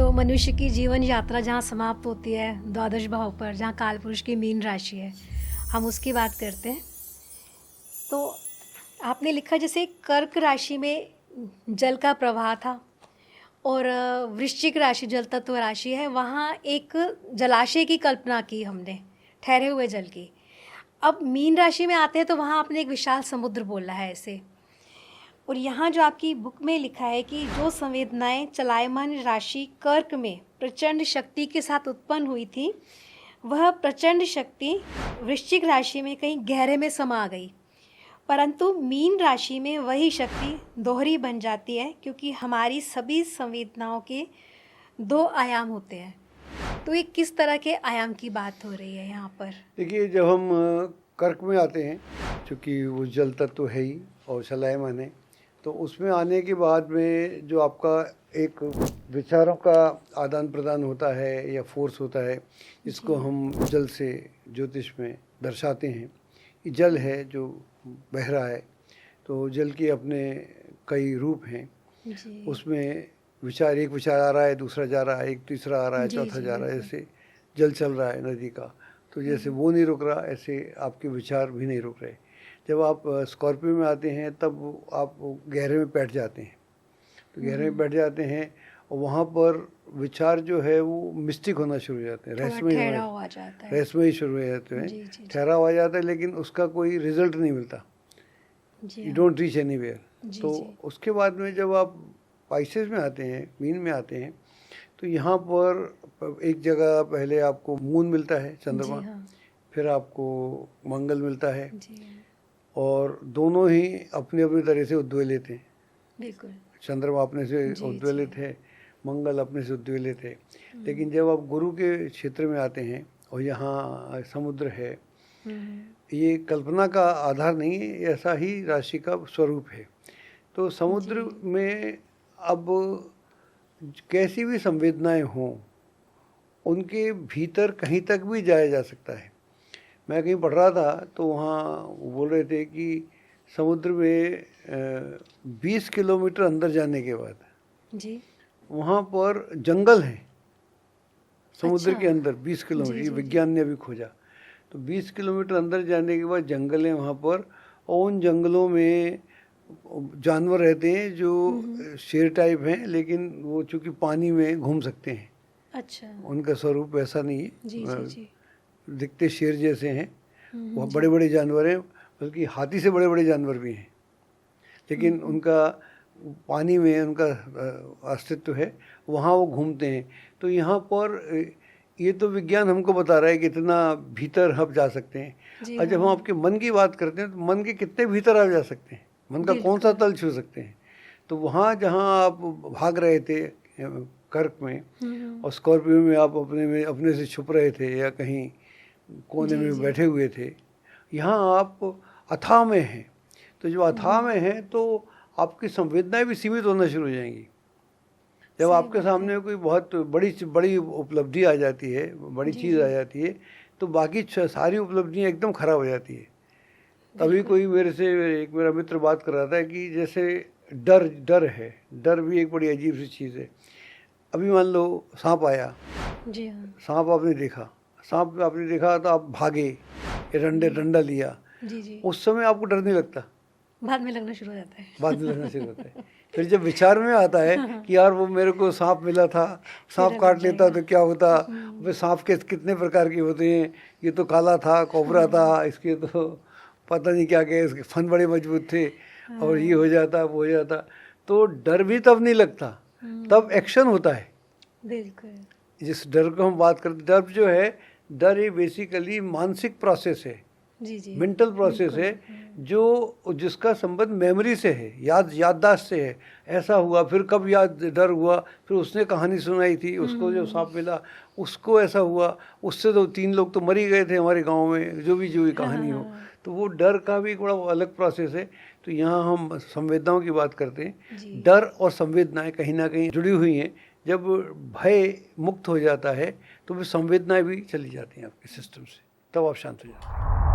तो मनुष्य की जीवन यात्रा जहाँ समाप्त होती है द्वादश भाव पर, जहाँ कालपुरुष की मीन राशि है, हम उसकी बात करते हैं। तो आपने लिखा जैसे कर्क राशि में जल का प्रवाह था और वृश्चिक राशि जल तत्व राशि है, वहाँ एक जलाशय की कल्पना की हमने, ठहरे हुए जल की। अब मीन राशि में आते हैं तो वहाँ आपने एक विशाल समुद्र बोला है ऐसे। और यहाँ जो आपकी बुक में लिखा है कि जो संवेदनाएं चलायमान राशि कर्क में प्रचंड शक्ति के साथ उत्पन्न हुई थी, वह प्रचंड शक्ति वृश्चिक राशि में कहीं गहरे में समा गई, परंतु मीन राशि में वही शक्ति दोहरी बन जाती है, क्योंकि हमारी सभी संवेदनाओं के दो आयाम होते हैं। तो ये किस तरह के आयाम की बात हो रही है यहाँ पर? देखिए, जब हम कर्क में आते हैं, चूँकि वो जल तत्व है ही और चलायमान है, तो उसमें आने के बाद में जो आपका एक विचारों का आदान प्रदान होता है या फोर्स होता है, इसको हम जल से ज्योतिष में दर्शाते हैं। ये जल है जो बह रहा है, तो जल के अपने कई रूप हैं। उसमें विचार, एक विचार आ रहा है, दूसरा जा रहा है, एक तीसरा आ रहा है, चौथा जा रहा है, ऐसे जल चल रहा है नदी का। तो जैसे वो नहीं रुक रहा, ऐसे आपके विचार भी नहीं रुक रहे। जब आप स्कॉर्पियो में आते हैं तब आप गहरे में बैठ जाते हैं, तो गहरे में बैठ जाते हैं और वहाँ पर विचार जो है वो मिस्टिक होना शुरू हो जाते हैं, रहस्यमयी शुरू हो जाते हैं, ठहराव आ जाता है, लेकिन उसका कोई रिजल्ट नहीं मिलता, यू डोंट रीच एनीवेयर। तो उसके बाद में जब आप पाइसेस में आते हैं, मीन में आते हैं, तो यहाँ पर एक जगह पहले आपको मून मिलता है, चंद्रमा, फिर आपको मंगल मिलता है, और दोनों ही अपनी अपनी तरह से उद्वेलित हैं। बिल्कुल, चंद्रमा अपने से उद्वेलित है, मंगल अपने से उद्वेलित है। लेकिन जब आप गुरु के क्षेत्र में आते हैं और यहाँ समुद्र है, ये कल्पना का आधार नहीं है, ऐसा ही राशि का स्वरूप है। तो समुद्र में अब कैसी भी संवेदनाएं हों, उनके भीतर कहीं तक भी जाया जा सकता है। मैं कहीं पढ़ रहा था तो वहाँ बोल रहे थे कि समुद्र में 20 किलोमीटर अंदर जाने के बाद वहाँ पर जंगल है, समुद्र के अंदर 20 किलोमीटर, ये विज्ञान ने अभी खोजा। तो 20 किलोमीटर अंदर जाने के बाद जंगल है वहाँ पर, और उन जंगलों में जानवर रहते हैं जो शेर टाइप हैं, लेकिन वो चूँकि पानी में घूम सकते हैं। अच्छा, उनका स्वरूप वैसा नहीं है, दिखते शेर जैसे हैं, वह बड़े बड़े जानवर हैं, बल्कि हाथी से बड़े बड़े जानवर भी हैं, लेकिन उनका पानी में उनका अस्तित्व है, वहाँ वो घूमते हैं। तो यहाँ पर ये तो विज्ञान हमको बता रहा है कि इतना भीतर हम जा सकते हैं। और जब हम आपके मन की बात करते हैं तो मन के कितने भीतर आप जा सकते हैं, मन का कौन सा तल छू सकते हैं। तो वहाँ जहाँ आप भाग रहे थे कर्क में, और स्कॉर्पियो में आप अपने से छुप रहे थे या कहीं कोने में बैठे हुए थे, यहाँ आप अथाह में हैं। तो जो अथाह में हैं तो आपकी संवेदनाएं भी सीमित होना शुरू हो जाएंगी। जब आपके सामने कोई बहुत बड़ी उपलब्धि आ जाती है, बड़ी चीज़ आ जाती है, तो बाकी सारी उपलब्धियाँ एकदम खराब हो जाती है। तभी कोई एक मेरा मित्र बात कर रहा था कि जैसे डर है, डर भी एक बड़ी अजीब सी चीज़ है। अभी मान लो सांप आया, सांप आपने देखा तो आप भागे, डंडा लिया, उस समय आपको डर नहीं लगता, बाद में लगना शुरू हो जाता है। फिर जब विचार में आता है कि यार वो मेरे को सांप मिला था, सांप काट लेता तो क्या होता, वे सांप के कितने प्रकार के होते हैं, ये तो काला था, कोबरा था, इसके तो पता नहीं क्या क्या, इसके फन बड़े मजबूत थे, और ये हो जाता वो हो जाता। तो डर भी तब नहीं लगता, तब एक्शन होता है। बिल्कुल, जिस डर को हम बात करते, डर जो है, डर ये बेसिकली मानसिक प्रोसेस है, मेंटल प्रोसेस है, जो जिसका संबंध मेमोरी से है, याददाश्त से है। ऐसा हुआ, फिर कब डर हुआ, फिर उसने कहानी सुनाई थी, उसको जो सांप मिला उसको ऐसा हुआ, उससे तो 3 लोग तो मर ही गए थे हमारे गांव में, जो भी कहानी हो। तो वो डर का भी एक बड़ा अलग प्रोसेस है। तो यहाँ हम संवेदनाओं की बात करते हैं, डर और संवेदनाएं कहीं ना कहीं जुड़ी हुई हैं। जब भय मुक्त हो जाता है तो फिर संवेदनाएं भी चली जाती हैं आपके सिस्टम से, तब आप शांत हो जाते हैं।